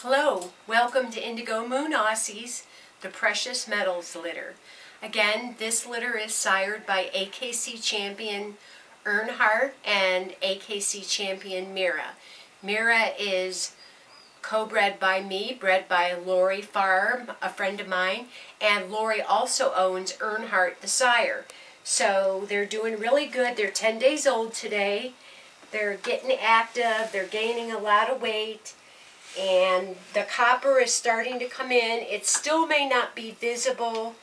Hello, welcome to IndigoMoon Aussies, the Precious Metals litter. Again, this litter is sired by AKC champion Earnhardt and AKC champion Mirah. Mirah is co-bred by me, bred by Lori Farrar, a friend of mine, and Lori also owns Earnhardt the sire. So they're doing really good. They're 10 days old today. They're getting active. They're gaining a lot of weight. And the copper is starting to come in. It still may not be visible.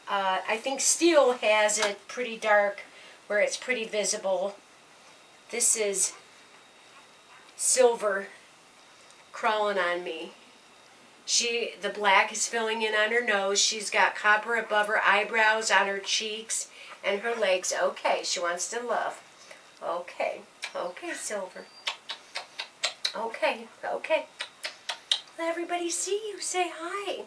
I think steel has it pretty dark where it's pretty visible. This is silver crawling on me. The black is filling in on her nose. She's got copper above her eyebrows, on her cheeks, and her legs. Okay, she wants to love. Okay, okay, silver. Okay, okay. Let everybody see you. Say hi.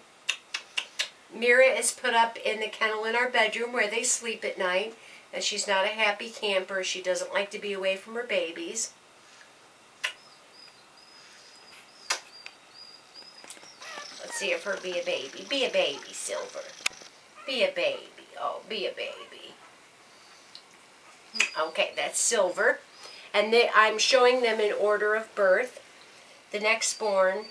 Mirah is put up in the kennel in our bedroom where they sleep at night. And she's not a happy camper. She doesn't like to be away from her babies. Let's see if her be a baby. Be a baby, Silver. Be a baby. Oh, be a baby. Okay, that's Silver. And I'm showing them in order of birth. The next born,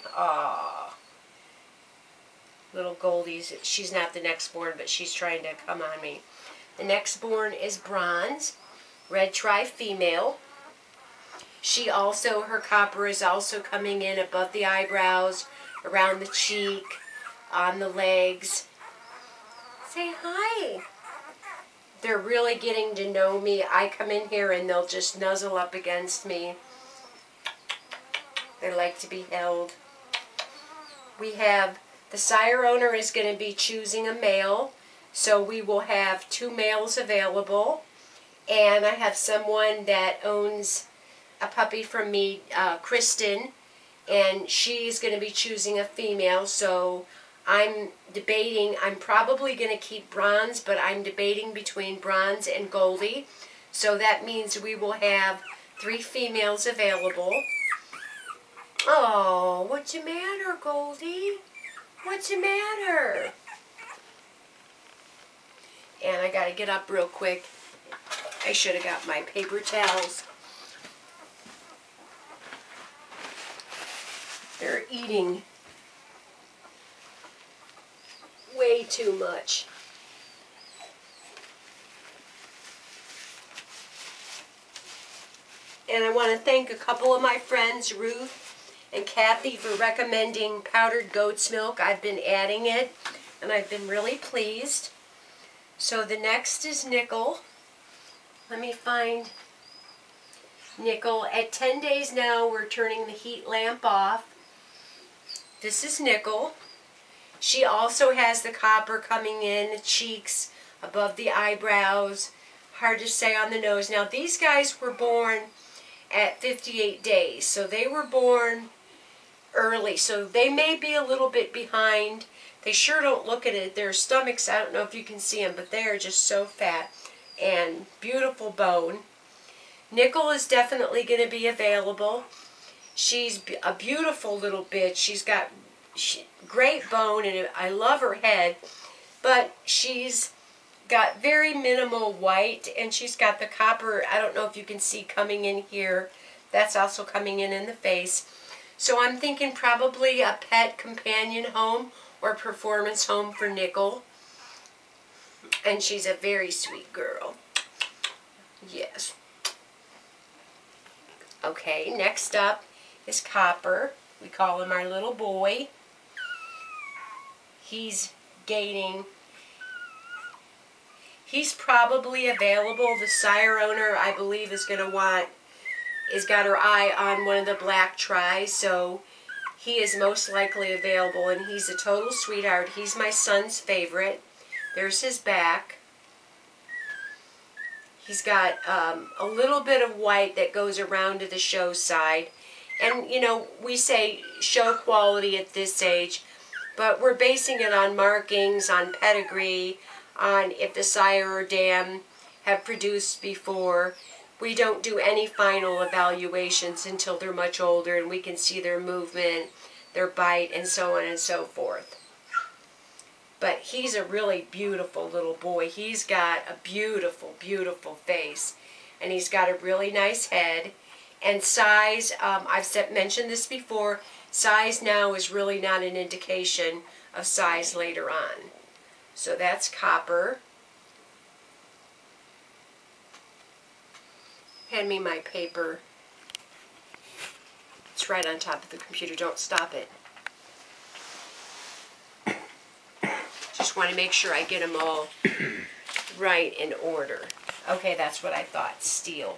little Goldie's, she's not the next born, but she's trying to come on me. The next born is Bronze, red tri-female. She also, her copper is also coming in above the eyebrows, around the cheek, on the legs. Say hi. They're really getting to know me. I come in here and they'll just nuzzle up against me. They like to be held. We have, the sire owner is going to be choosing a male, so we will have 2 males available. And I have someone that owns a puppy from me, Kristen, and she's going to be choosing a female, so I'm debating. I'm probably going to keep Bronze, but I'm debating between Bronze and Goldie. So that means we will have 3 females available. Oh, what's the matter, Goldie? What's the matter? And I gotta get up real quick. I should have got my paper towels. They're eating way too much. And I want to thank a couple of my friends, Ruth and Kathy, for recommending powdered goat's milk. I've been adding it, and I've been really pleased. So the next is Nickel. Let me find Nickel. At 10 days now, we're turning the heat lamp off. This is Nickel. She also has the copper coming in the cheeks, above the eyebrows, hard to say on the nose. Now, these guys were born at 58 days, so they were born early, so they may be a little bit behind. They sure don't look at it. Their stomachs, I don't know if you can see them, but they are just so fat and beautiful bone. Nickel is definitely going to be available. She's a beautiful little bitch. She's got great bone, and I love her head, but she's got very minimal white, and she's got the copper, I don't know if you can see, coming in here. That's also coming in the face. So I'm thinking probably a pet companion home or performance home for Nickel. And she's a very sweet girl. Yes. Okay, next up is Copper. We call him our little boy. He's gaining. He's probably available. The sire owner, I believe, is got her eye on one of the black tries, so he is most likely available, and he's a total sweetheart. He's my son's favorite. There's his back. He's got a little bit of white that goes around to the show side. And, you know, we say show quality at this age, but we're basing it on markings, on pedigree, on if the sire or dam have produced before. We don't do any final evaluations until they're much older and we can see their movement, their bite, and so on and so forth. But he's a really beautiful little boy. He's got a beautiful, beautiful face. And he's got a really nice head. And size, I've mentioned this before, size now is really not an indication of size later on. So that's Copper. Hand me my paper. It's right on top of the computer. Don't stop it. Just want to make sure I get them all right in order. Okay, that's what I thought. Steel.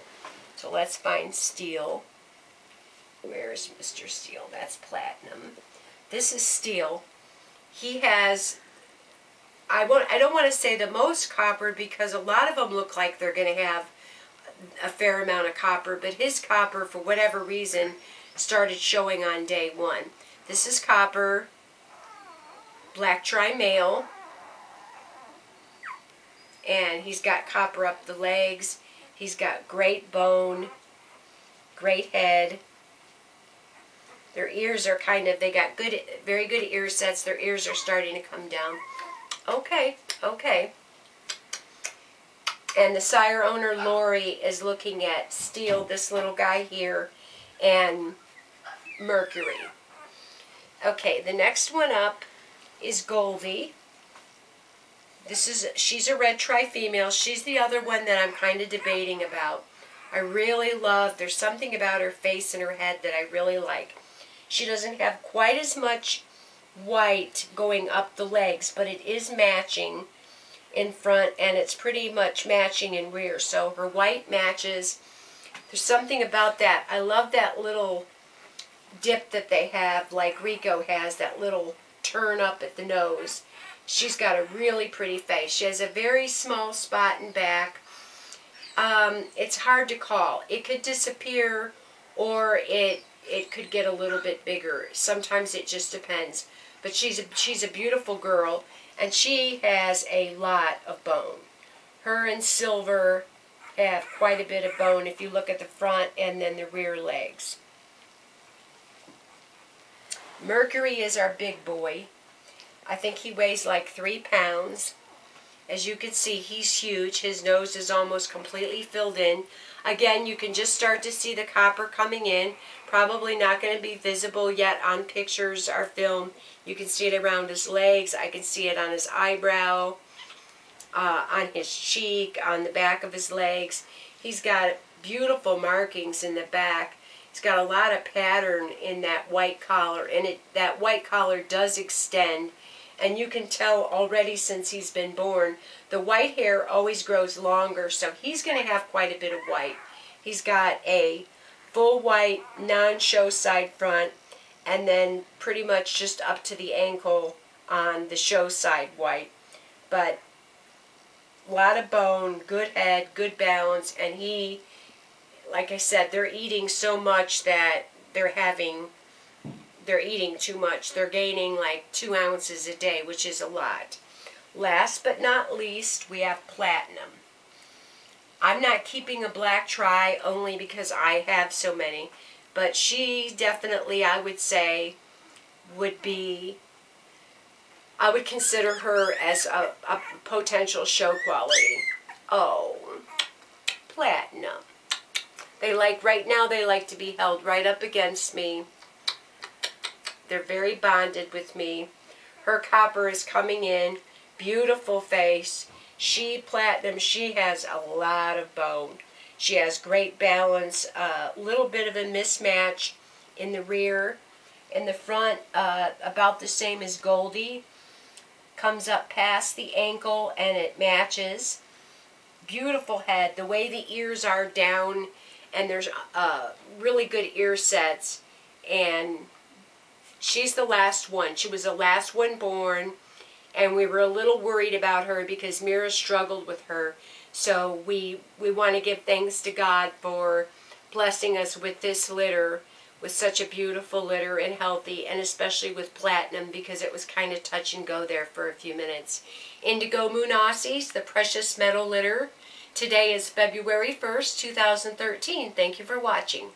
So let's find Steel. Where's Mr. Steel? That's Platinum. This is Steel. He has, I don't want to say the most copper, because a lot of them look like they're going to have a fair amount of copper, but his copper, for whatever reason, started showing on day one. This is Copper, black tri-male, and he's got copper up the legs. He's got great bone, great head. Their ears are they got good, very good ear sets. Their ears are starting to come down. Okay, okay. And the sire owner, Lori, is looking at Steel, this little guy here, and Mercury. Okay, the next one up is Goldie. She's a red tri-female. She's the other one that I'm kind of debating about. I really love, there's something about her face and her head that I really like. She doesn't have quite as much white going up the legs, but it is matching in front, and it's pretty much matching in rear. So her white matches. There's something about that. I love that little dip that they have, like Rico has, that little turn up at the nose. She's got a really pretty face. She has a very small spot in back. It's hard to call. It could disappear, or it could get a little bit bigger. Sometimes it just depends. But she's a beautiful girl, and she has a lot of bone. Her and Silver have quite a bit of bone if you look at the front and then the rear legs. Mercury is our big boy. I think he weighs like 3 pounds. As you can see, he's huge. His nose is almost completely filled in. Again, you can just start to see the copper coming in. Probably not going to be visible yet on pictures or film. You can see it around his legs. I can see it on his eyebrow, on his cheek, on the back of his legs. He's got beautiful markings in the back. He's got a lot of pattern in that white collar, and that white collar does extend. And you can tell already since he's been born, the white hair always grows longer, so he's going to have quite a bit of white. He's got a full white, non-show side front, and then pretty much just up to the ankle on the show side white. But a lot of bone, good head, good balance, and he, like I said, they're eating so much that they're eating too much. They're gaining like 2 ounces a day, which is a lot. Last but not least, we have Platinum. I'm not keeping a black tri only because I have so many, but she definitely, I would say, would be, I would consider her as a potential show quality. Oh, Platinum. Right now they like to be held right up against me. They're very bonded with me. Her copper is coming in. Beautiful face. Platinum, she has a lot of bone. She has great balance. A little bit of a mismatch in the rear. In the front, about the same as Goldie. Comes up past the ankle and it matches. Beautiful head. The way the ears are down, and there's really good ear sets. And she's the last one. She was the last one born, and we were a little worried about her because Mirah struggled with her. So we want to give thanks to God for blessing us with this litter, with such a beautiful litter and healthy, and especially with Platinum because it was kind of touch and go there for a few minutes. IndigoMoon Aussies, the precious metal litter. Today is February 1st, 2013. Thank you for watching.